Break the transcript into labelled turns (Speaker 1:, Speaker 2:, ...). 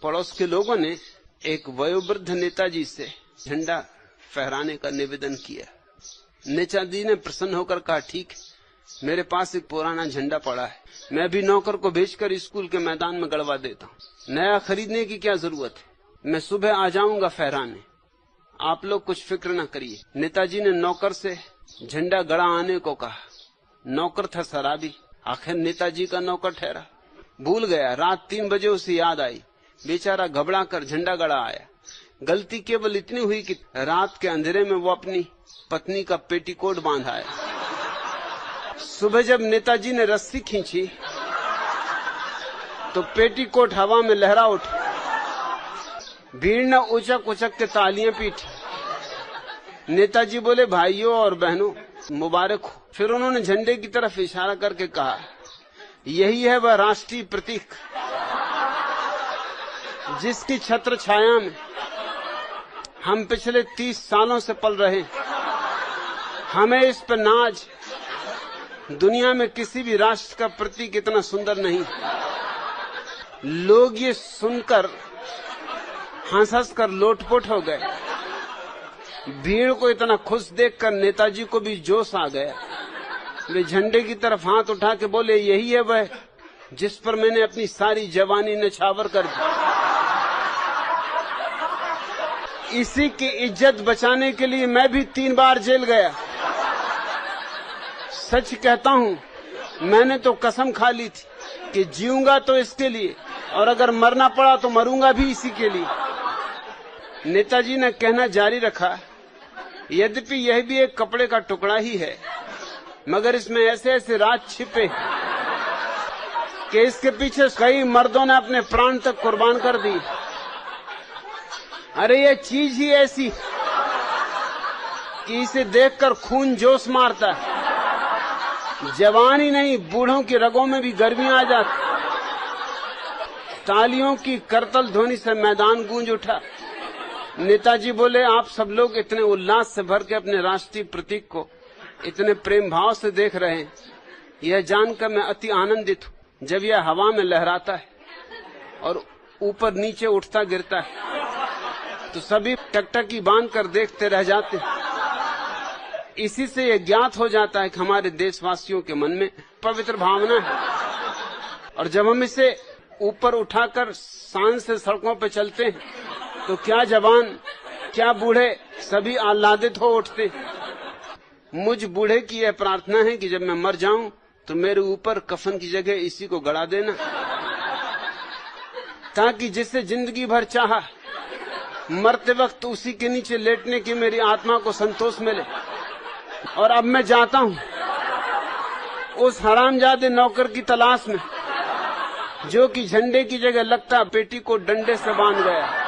Speaker 1: पड़ोस के लोगों ने एक वयोवृद्ध नेताजी से झंडा फहराने का निवेदन किया। नेताजी ने प्रसन्न होकर कहा, ठीक है, मेरे पास एक पुराना झंडा पड़ा है, मैं भी नौकर को भेजकर स्कूल के मैदान में गड़वा देता हूँ। नया खरीदने की क्या जरूरत है, मैं सुबह आ जाऊंगा फहराने, आप लोग कुछ फिक्र न करिए। नेताजी ने नौकर से झंडा गड़ा आने को कहा। नौकर था शराबी, आखिर नेताजी का नौकर ठहरा। भूल गया। रात 3 बजे उसे याद आई, बेचारा घबरा कर झंडा गड़ा आया। गलती केवल इतनी हुई कि रात के अंधेरे में वो अपनी पत्नी का पेटीकोट बांध आया। सुबह जब नेताजी ने रस्सी खींची तो पेटीकोट हवा में लहरा उठा। भीड़ ने उचक उचक के तालियां पीटी। नेताजी बोले, भाइयों और बहनों, मुबारक हो। फिर उन्होंने झंडे की तरफ इशारा करके कहा, यही है वह राष्ट्रीय प्रतीक जिसकी छत्र छाया में हम पिछले 30 सालों से पल रहे। हमें इस पर नाज, दुनिया में किसी भी राष्ट्र का प्रतीक इतना सुंदर नहीं। लोग ये सुनकर हंस हंस कर लोटपोट हो गए। भीड़ को इतना खुश देखकर नेताजी को भी जोश आ गया। वे झंडे की तरफ हाथ उठा के बोले, यही है वह जिस पर मैंने अपनी सारी जवानी नछावर कर दी। इसी की इज्जत बचाने के लिए मैं भी 3 बार जेल गया। सच कहता हूँ, मैंने तो कसम खा ली थी कि जीऊंगा तो इसके लिए, और अगर मरना पड़ा तो मरूंगा भी इसी के लिए। नेताजी ने कहना जारी रखा, यद्यपि यह भी एक कपड़े का टुकड़ा ही है, मगर इसमें ऐसे ऐसे राज छिपे कि इसके पीछे कई मर्दों ने अपने प्राण तक कुर्बान कर दी। अरे ये चीज ही ऐसी कि इसे देखकर खून जोश मारता है। जवान ही नहीं, बूढ़ों की रगों में भी गर्मी आ जाती। तालियों की करतल ध्वनि से मैदान गूंज उठा। नेताजी बोले, आप सब लोग इतने उल्लास से भर के अपने राष्ट्रीय प्रतीक को इतने प्रेम भाव से देख रहे हैं, यह जानकर मैं अति आनंदित हूं। जब यह हवा में लहराता है और ऊपर नीचे उठता गिरता है तो सभी टकटकी बांध कर देखते रह जाते हैं। इसी से यह ज्ञात हो जाता है कि हमारे देशवासियों के मन में पवित्र भावना है। और जब हम इसे ऊपर उठाकर शान से सड़कों पर चलते हैं तो क्या जवान, क्या बूढ़े, सभी आह्लादित हो उठते। मुझ बूढ़े की यह प्रार्थना है कि जब मैं मर जाऊं तो मेरे ऊपर कफन की जगह इसी को गड़ा देना, ताकि जिससे जिंदगी भर चाहा मरते वक्त उसी के नीचे लेटने की मेरी आत्मा को संतोष मिले। और अब मैं जाता हूं उस हरामजादे नौकर की तलाश में जो कि झंडे की जगह लगता पेटी को डंडे से बांध गया।